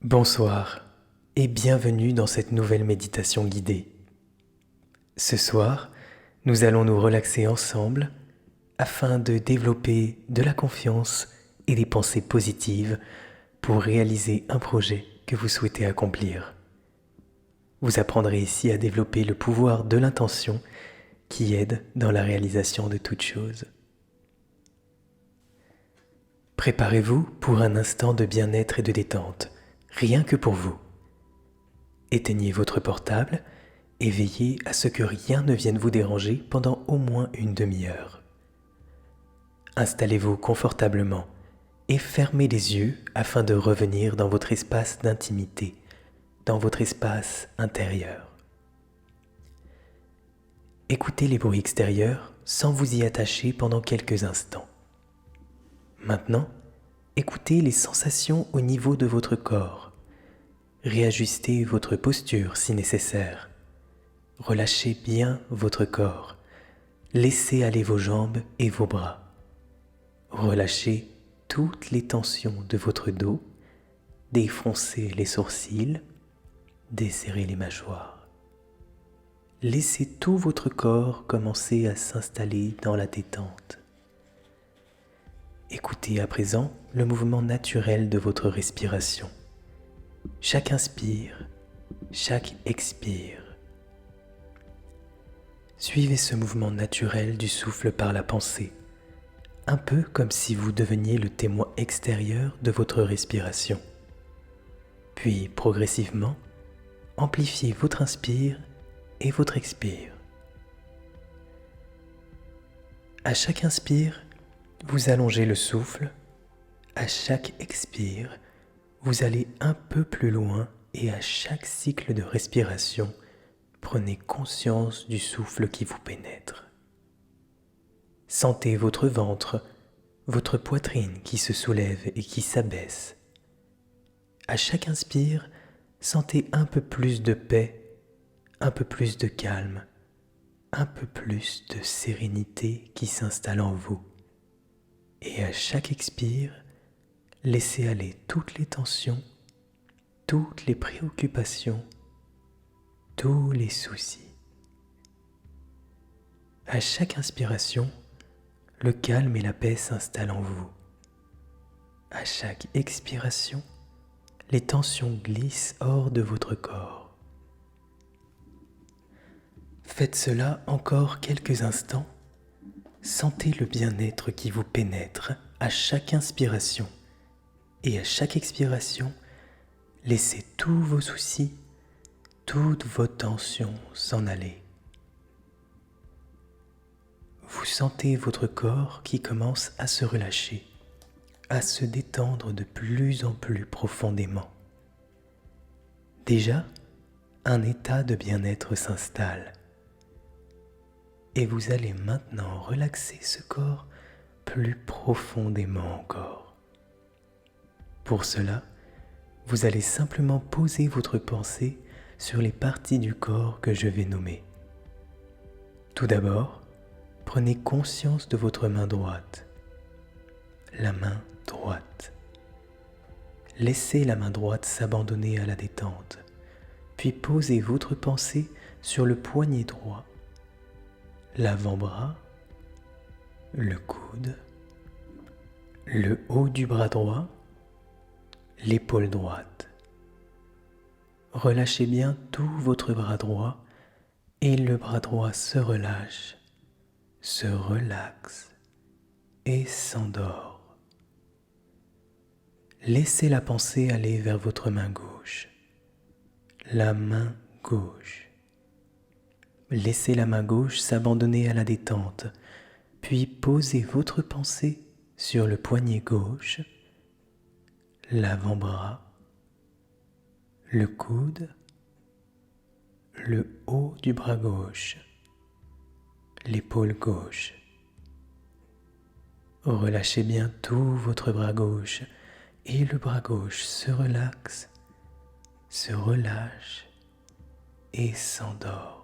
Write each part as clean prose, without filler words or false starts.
Bonsoir et bienvenue dans cette nouvelle méditation guidée. Ce soir, nous allons nous relaxer ensemble afin de développer de la confiance et des pensées positives pour réaliser un projet que vous souhaitez accomplir. Vous apprendrez ici à développer le pouvoir de l'intention qui aide dans la réalisation de toute chose. Préparez-vous pour un instant de bien-être et de détente, rien que pour vous. Éteignez votre portable et veillez à ce que rien ne vienne vous déranger pendant au moins une demi-heure. Installez-vous confortablement et fermez les yeux afin de revenir dans votre espace d'intimité, dans votre espace intérieur. Écoutez les bruits extérieurs sans vous y attacher pendant quelques instants. Maintenant, écoutez les sensations au niveau de votre corps. Réajustez votre posture si nécessaire. Relâchez bien votre corps. Laissez aller vos jambes et vos bras. Relâchez toutes les tensions de votre dos. Défroncez les sourcils. Desserrez les mâchoires. Laissez tout votre corps commencer à s'installer dans la détente. Écoutez à présent le mouvement naturel de votre respiration. Chaque inspire, chaque expire. Suivez ce mouvement naturel du souffle par la pensée, un peu comme si vous deveniez le témoin extérieur de votre respiration. Puis, progressivement, amplifiez votre inspire et votre expire. À chaque inspire, vous allongez le souffle. À chaque expire, vous allez un peu plus loin et à chaque cycle de respiration, prenez conscience du souffle qui vous pénètre. Sentez votre ventre, votre poitrine qui se soulève et qui s'abaisse. À chaque inspire, sentez un peu plus de paix, un peu plus de calme, un peu plus de sérénité qui s'installe en vous. Et à chaque expire, laissez aller toutes les tensions, toutes les préoccupations, tous les soucis. À chaque inspiration, le calme et la paix s'installent en vous. À chaque expiration, les tensions glissent hors de votre corps. Faites cela encore quelques instants. Sentez le bien-être qui vous pénètre à chaque inspiration et à chaque expiration, laissez tous vos soucis, toutes vos tensions s'en aller. Vous sentez votre corps qui commence à se relâcher, à se détendre de plus en plus profondément. Déjà, un état de bien-être s'installe. Et vous allez maintenant relaxer ce corps plus profondément encore. Pour cela, vous allez simplement poser votre pensée sur les parties du corps que je vais nommer. Tout d'abord, prenez conscience de votre main droite. La main droite. Laissez la main droite s'abandonner à la détente, puis posez votre pensée sur le poignet droit, l'avant-bras, le coude, le haut du bras droit, l'épaule droite. Relâchez bien tout votre bras droit et le bras droit se relâche, se relaxe et s'endort. Laissez la pensée aller vers votre main gauche, la main gauche. Laissez la main gauche s'abandonner à la détente, puis posez votre pensée sur le poignet gauche, l'avant-bras, le coude, le haut du bras gauche, l'épaule gauche. Relâchez bien tout votre bras gauche et le bras gauche se relaxe, se relâche et s'endort.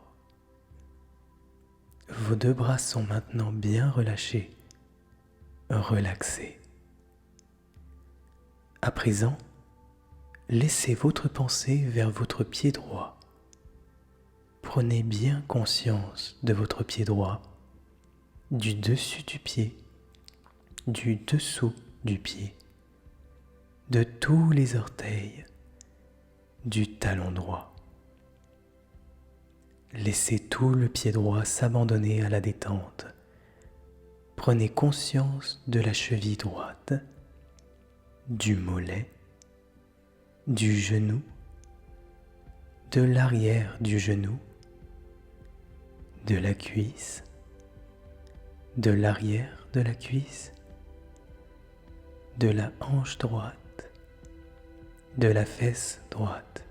Vos deux bras sont maintenant bien relâchés, relaxés. À présent, laissez votre pensée vers votre pied droit. Prenez bien conscience de votre pied droit, du dessus du pied, du dessous du pied, de tous les orteils, du talon droit. Laissez tout le pied droit s'abandonner à la détente. Prenez conscience de la cheville droite, du mollet, du genou, de l'arrière du genou, de la cuisse, de l'arrière de la cuisse, de la hanche droite, de la fesse droite.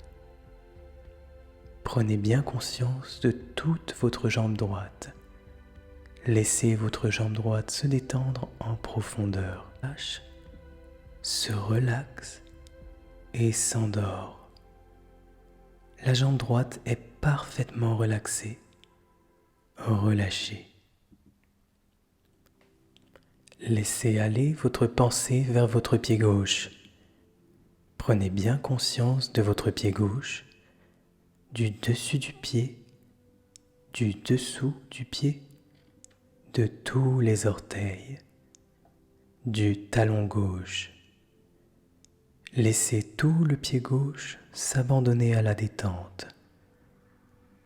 Prenez bien conscience de toute votre jambe droite. Laissez votre jambe droite se détendre en profondeur. Lâche, se relaxe et s'endort. La jambe droite est parfaitement relaxée. Relâchez. Laissez aller votre pensée vers votre pied gauche. Prenez bien conscience de votre pied gauche, du dessus du pied, du dessous du pied, de tous les orteils, du talon gauche. Laissez tout le pied gauche s'abandonner à la détente.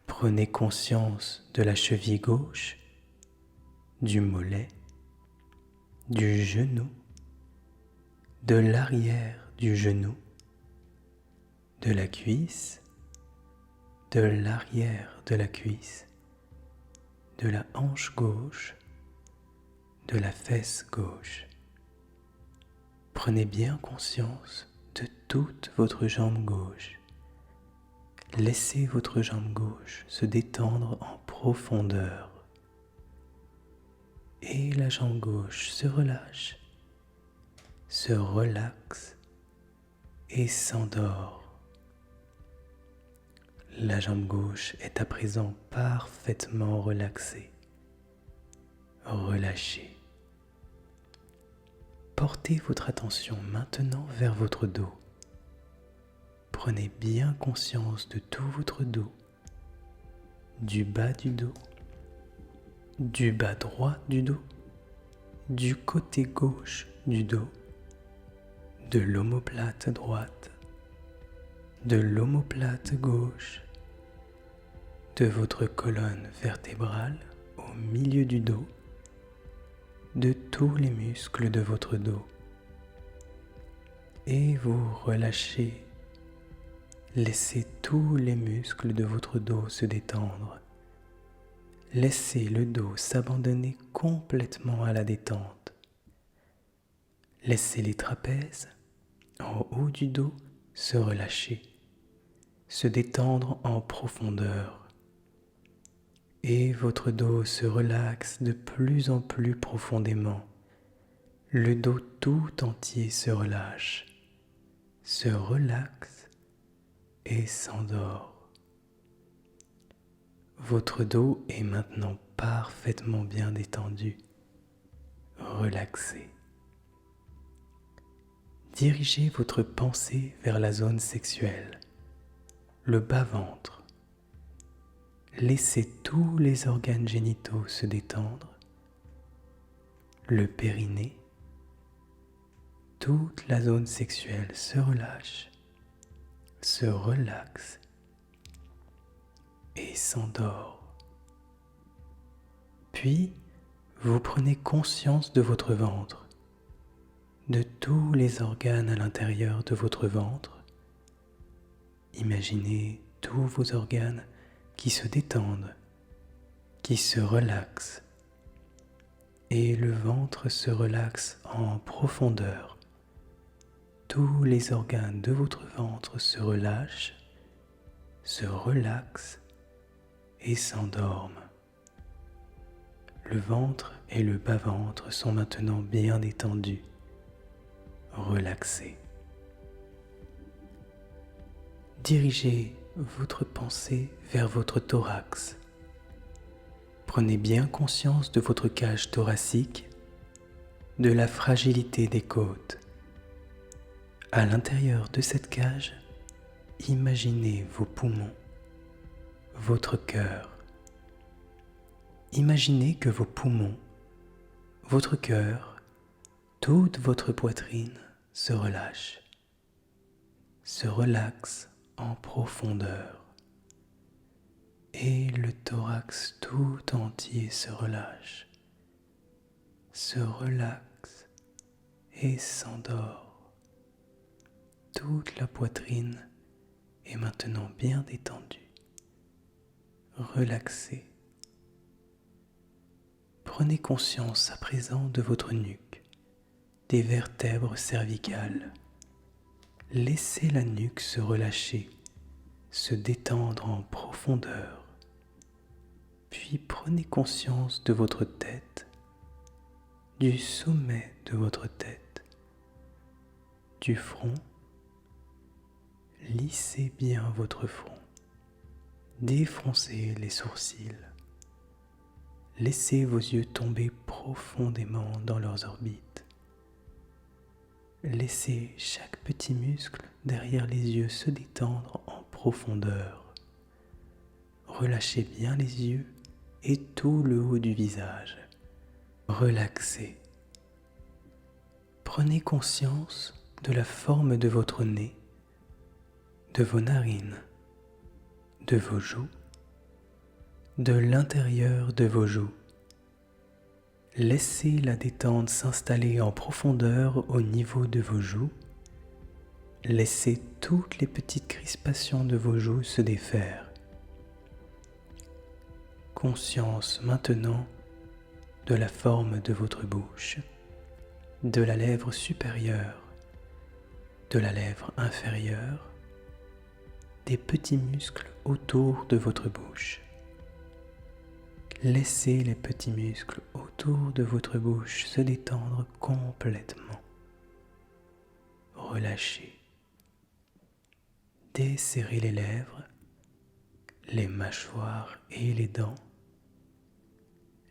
Prenez conscience de la cheville gauche, du mollet, du genou, de l'arrière du genou, de la cuisse, de l'arrière de la cuisse, de la hanche gauche, de la fesse gauche. Prenez bien conscience de toute votre jambe gauche. Laissez votre jambe gauche se détendre en profondeur. Et la jambe gauche se relâche, se relaxe et s'endort. La jambe gauche est à présent parfaitement relaxée. Relâchez. Portez votre attention maintenant vers votre dos. Prenez bien conscience de tout votre dos, du bas du dos, du bas droit du dos, du côté gauche du dos, de l'omoplate droite, de l'omoplate gauche, de votre colonne vertébrale au milieu du dos, de tous les muscles de votre dos. Et vous relâchez. Laissez tous les muscles de votre dos se détendre. Laissez le dos s'abandonner complètement à la détente. Laissez les trapèzes en haut du dos se relâcher, se détendre en profondeur. Et votre dos se relaxe de plus en plus profondément. Le dos tout entier se relâche, se relaxe et s'endort. Votre dos est maintenant parfaitement bien détendu, relaxé. Dirigez votre pensée vers la zone sexuelle, le bas-ventre. Laissez tous les organes génitaux se détendre, le périnée, toute la zone sexuelle se relâche, se relaxe et s'endort. Puis, vous prenez conscience de votre ventre, de tous les organes à l'intérieur de votre ventre. Imaginez tous vos organes qui se détendent, qui se relaxent, et le ventre se relaxe en profondeur. Tous les organes de votre ventre se relâchent, se relaxent et s'endorment. Le ventre et le bas-ventre sont maintenant bien détendus, relaxés. Dirigez votre pensée vers votre thorax. Prenez bien conscience de votre cage thoracique, de la fragilité des côtes. À l'intérieur de cette cage, imaginez vos poumons, votre cœur. Imaginez que vos poumons, votre cœur, toute votre poitrine se relâche, se relaxe en profondeur. Et le thorax tout entier se relâche, se relaxe et s'endort. Toute la poitrine est maintenant bien détendue, relaxée. Prenez conscience à présent de votre nuque, des vertèbres cervicales. Laissez la nuque se relâcher, se détendre en profondeur. Puis prenez conscience de votre tête, du sommet de votre tête, du front. Lissez bien votre front, défroncez les sourcils. Laissez vos yeux tomber profondément dans leurs orbites. Laissez chaque petit muscle derrière les yeux se détendre en profondeur. Relâchez bien les yeux et tout le haut du visage. Relaxez. Prenez conscience de la forme de votre nez, de vos narines, de vos joues, de l'intérieur de vos joues. Laissez la détente s'installer en profondeur au niveau de vos joues. Laissez toutes les petites crispations de vos joues se défaire. Conscience maintenant de la forme de votre bouche, de la lèvre supérieure, de la lèvre inférieure, des petits muscles autour de votre bouche. Laissez les petits muscles autour de votre bouche se détendre complètement. Relâchez. Desserrez les lèvres, les mâchoires et les dents.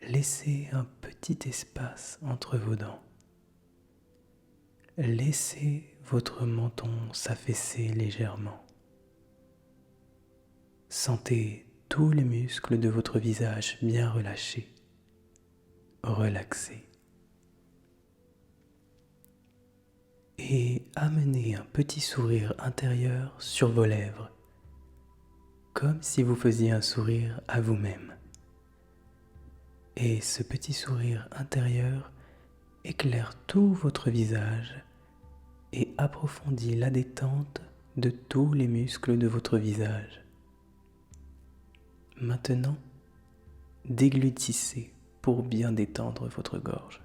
Laissez un petit espace entre vos dents. Laissez votre menton s'affaisser légèrement. Sentez tous les muscles de votre visage bien relâchés, relaxés. Et amenez un petit sourire intérieur sur vos lèvres, comme si vous faisiez un sourire à vous-même. Et ce petit sourire intérieur éclaire tout votre visage et approfondit la détente de tous les muscles de votre visage. Maintenant, déglutissez pour bien détendre votre gorge.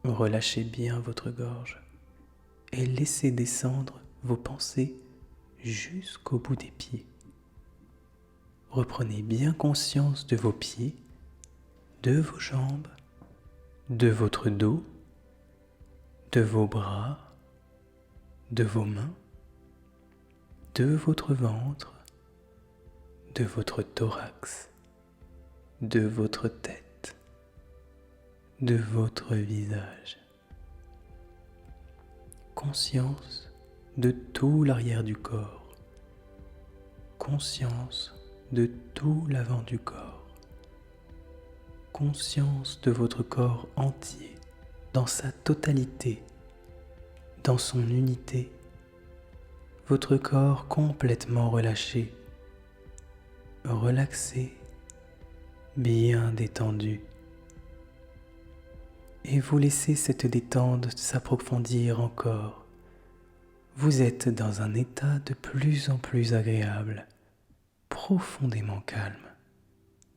Relâchez bien votre gorge et laissez descendre vos pensées jusqu'au bout des pieds. Reprenez bien conscience de vos pieds, de vos jambes, de votre dos, de vos bras, de vos mains, de votre ventre, de votre thorax, de votre tête, de votre visage. Conscience de tout l'arrière du corps, conscience de tout l'avant du corps, conscience de votre corps entier, dans sa totalité, dans son unité, votre corps complètement relâché, relaxé, bien détendu. Et vous laissez cette détente s'approfondir encore. Vous êtes dans un état de plus en plus agréable, profondément calme,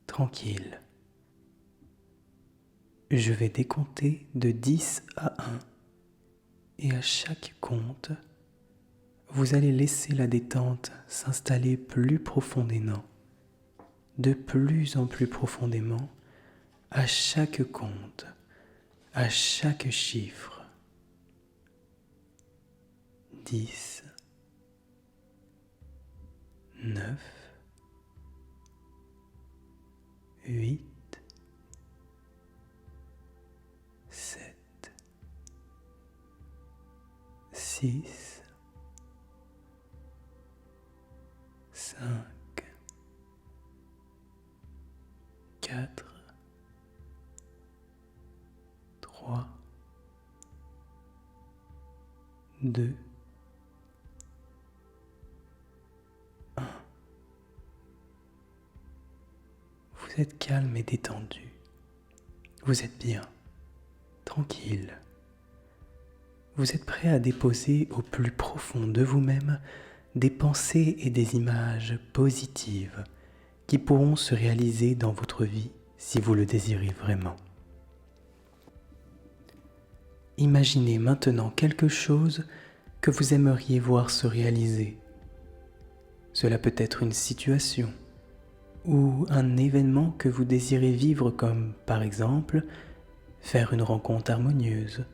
tranquille. Je vais décompter de 10 à 1 et à chaque compte, vous allez laisser la détente s'installer plus profondément, de plus en plus profondément, à chaque compte, à chaque chiffre. 10, 9, 8, 7, 6, 5, 4, 3, 2, 1. Vous êtes calme et détendu. Vous êtes bien, tranquille. Vous êtes prêt à déposer au plus profond de vous-même des pensées et des images positives qui pourront se réaliser dans votre vie si vous le désirez vraiment. Imaginez maintenant quelque chose que vous aimeriez voir se réaliser. Cela peut être une situation ou un événement que vous désirez vivre comme, par exemple, faire une rencontre harmonieuse,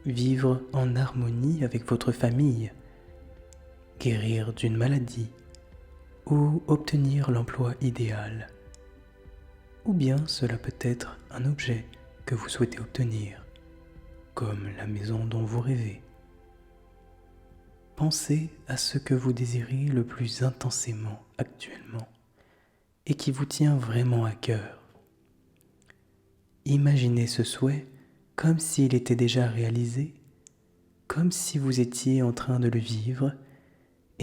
vivre en harmonie avec votre famille, guérir d'une maladie ou obtenir l'emploi idéal. Ou bien cela peut être un objet que vous souhaitez obtenir, comme la maison dont vous rêvez. Pensez à ce que vous désirez le plus intensément actuellement et qui vous tient vraiment à cœur. Imaginez ce souhait comme s'il était déjà réalisé, comme si vous étiez en train de le vivre,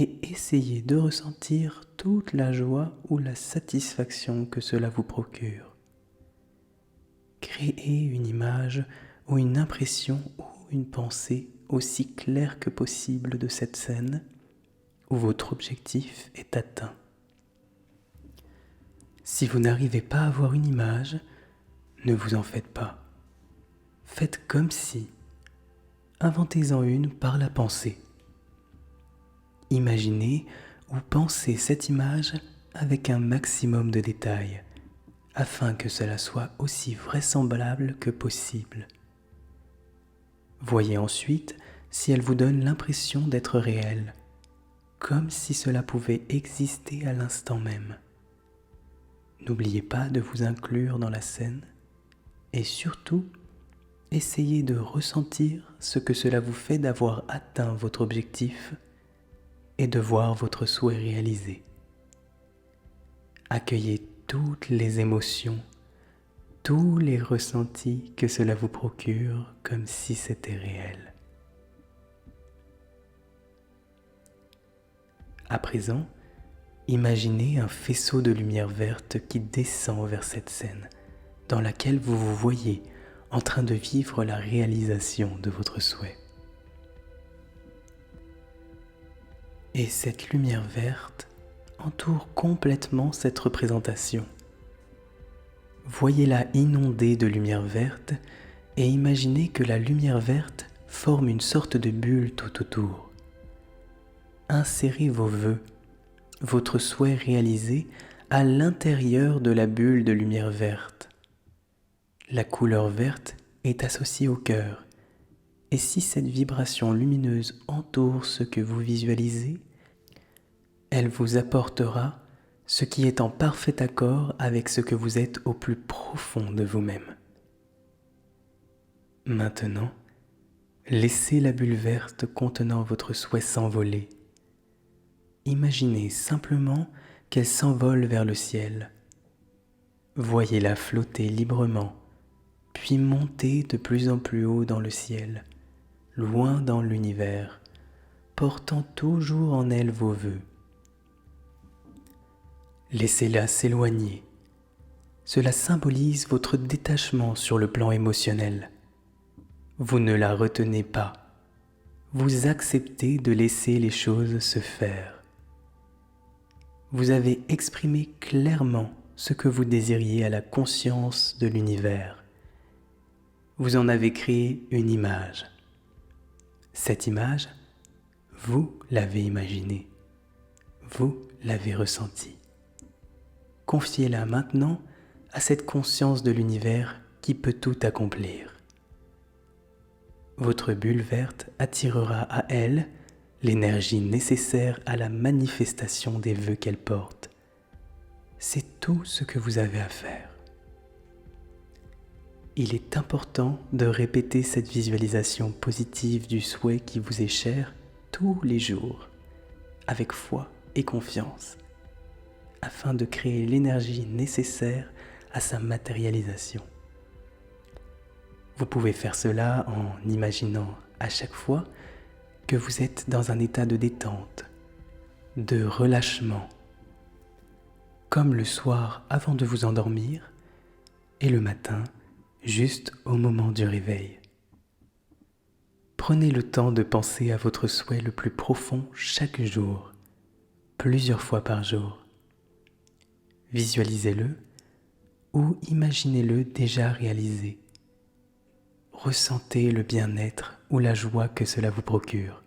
et essayez de ressentir toute la joie ou la satisfaction que cela vous procure. Créez une image ou une impression ou une pensée aussi claire que possible de cette scène où votre objectif est atteint. Si vous n'arrivez pas à avoir une image, ne vous en faites pas. Faites comme si. Inventez-en une par la pensée. Imaginez ou pensez cette image avec un maximum de détails, afin que cela soit aussi vraisemblable que possible. Voyez ensuite si elle vous donne l'impression d'être réelle, comme si cela pouvait exister à l'instant même. N'oubliez pas de vous inclure dans la scène et surtout, essayez de ressentir ce que cela vous fait d'avoir atteint votre objectif et de voir votre souhait réalisé. Accueillez toutes les émotions, tous les ressentis que cela vous procure comme si c'était réel. À présent, imaginez un faisceau de lumière verte qui descend vers cette scène, dans laquelle vous vous voyez en train de vivre la réalisation de votre souhait. Et cette lumière verte entoure complètement cette représentation. Voyez-la inondée de lumière verte et imaginez que la lumière verte forme une sorte de bulle tout autour. Insérez vos vœux, votre souhait réalisé à l'intérieur de la bulle de lumière verte. La couleur verte est associée au cœur, et si cette vibration lumineuse entoure ce que vous visualisez, elle vous apportera ce qui est en parfait accord avec ce que vous êtes au plus profond de vous-même. Maintenant, laissez la bulle verte contenant votre souhait s'envoler. Imaginez simplement qu'elle s'envole vers le ciel. Voyez-la flotter librement, puis monter de plus en plus haut dans le ciel, loin dans l'univers, portant toujours en elle vos vœux. Laissez-la s'éloigner. Cela symbolise votre détachement sur le plan émotionnel. Vous ne la retenez pas. Vous acceptez de laisser les choses se faire. Vous avez exprimé clairement ce que vous désiriez à la conscience de l'univers. Vous en avez créé une image. Cette image, vous l'avez imaginée. Vous l'avez ressentie. Confiez-la maintenant à cette conscience de l'univers qui peut tout accomplir. Votre bulle verte attirera à elle l'énergie nécessaire à la manifestation des vœux qu'elle porte. C'est tout ce que vous avez à faire. Il est important de répéter cette visualisation positive du souhait qui vous est cher tous les jours, avec foi et confiance, afin de créer l'énergie nécessaire à sa matérialisation. Vous pouvez faire cela en imaginant à chaque fois que vous êtes dans un état de détente, de relâchement, comme le soir avant de vous endormir et le matin juste au moment du réveil. Prenez le temps de penser à votre souhait le plus profond chaque jour, plusieurs fois par jour. Visualisez-le ou imaginez-le déjà réalisé. Ressentez le bien-être ou la joie que cela vous procure,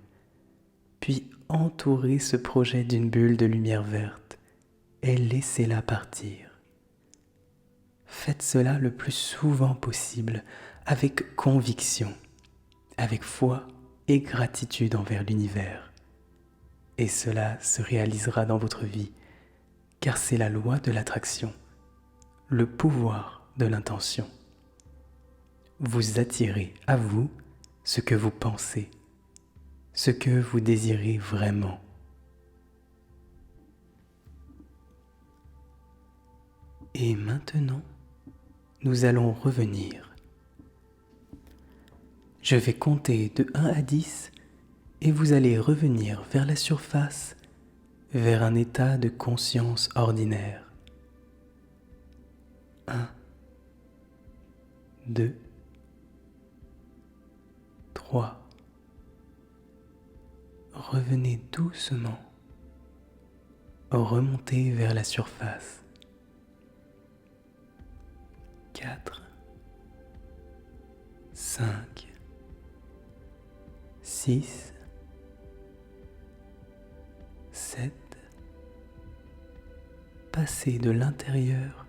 puis entourez ce projet d'une bulle de lumière verte et laissez-la partir. Faites cela le plus souvent possible avec conviction, avec foi et gratitude envers l'univers. Et cela se réalisera dans votre vie, car c'est la loi de l'attraction, le pouvoir de l'intention. Vous attirez à vous ce que vous pensez, ce que vous désirez vraiment. Et maintenant, nous allons revenir. Je vais compter de 1 à 10 et vous allez revenir vers la surface, vers un état de conscience ordinaire. 1, 2, 3. Revenez doucement. Remontez vers la surface. 4, 5, 6, 7. Passez de l'intérieur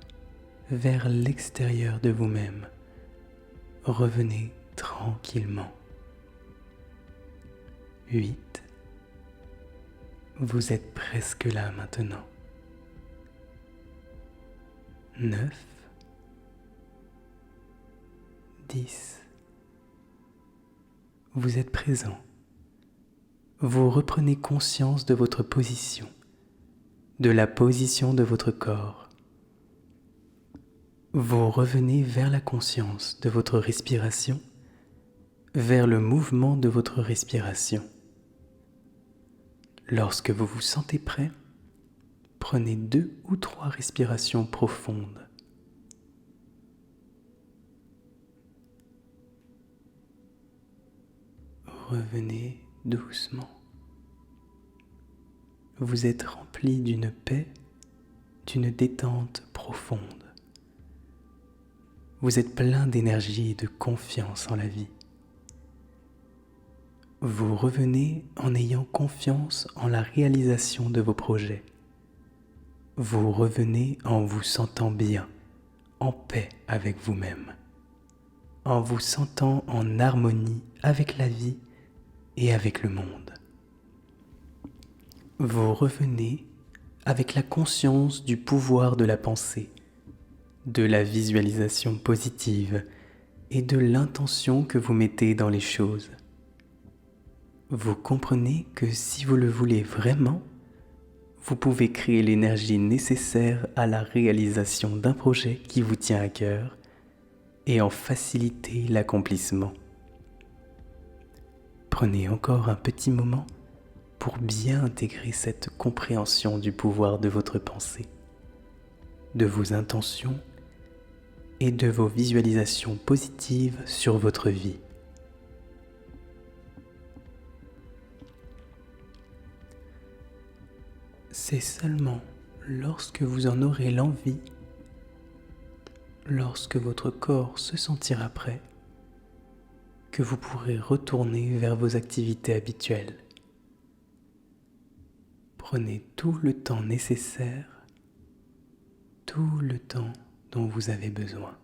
vers l'extérieur de vous-même. Revenez tranquillement. 8. Vous êtes presque là maintenant. 9. 10. Vous êtes présent. Vous reprenez conscience de votre position, de la position de votre corps. Vous revenez vers la conscience de votre respiration, vers le mouvement de votre respiration. Lorsque vous vous sentez prêt, prenez 2 ou 3 respirations profondes. Revenez doucement. Vous êtes rempli d'une paix, d'une détente profonde. Vous êtes plein d'énergie et de confiance en la vie. Vous revenez en ayant confiance en la réalisation de vos projets. Vous revenez en vous sentant bien, en paix avec vous-même, en vous sentant en harmonie avec la vie et avec le monde. Vous revenez avec la conscience du pouvoir de la pensée, de la visualisation positive et de l'intention que vous mettez dans les choses. Vous comprenez que si vous le voulez vraiment, vous pouvez créer l'énergie nécessaire à la réalisation d'un projet qui vous tient à cœur et en faciliter l'accomplissement. Prenez encore un petit moment pour bien intégrer cette compréhension du pouvoir de votre pensée, de vos intentions et de vos visualisations positives sur votre vie. C'est seulement lorsque vous en aurez l'envie, lorsque votre corps se sentira prêt, que vous pourrez retourner vers vos activités habituelles. Prenez tout le temps nécessaire, tout le temps dont vous avez besoin.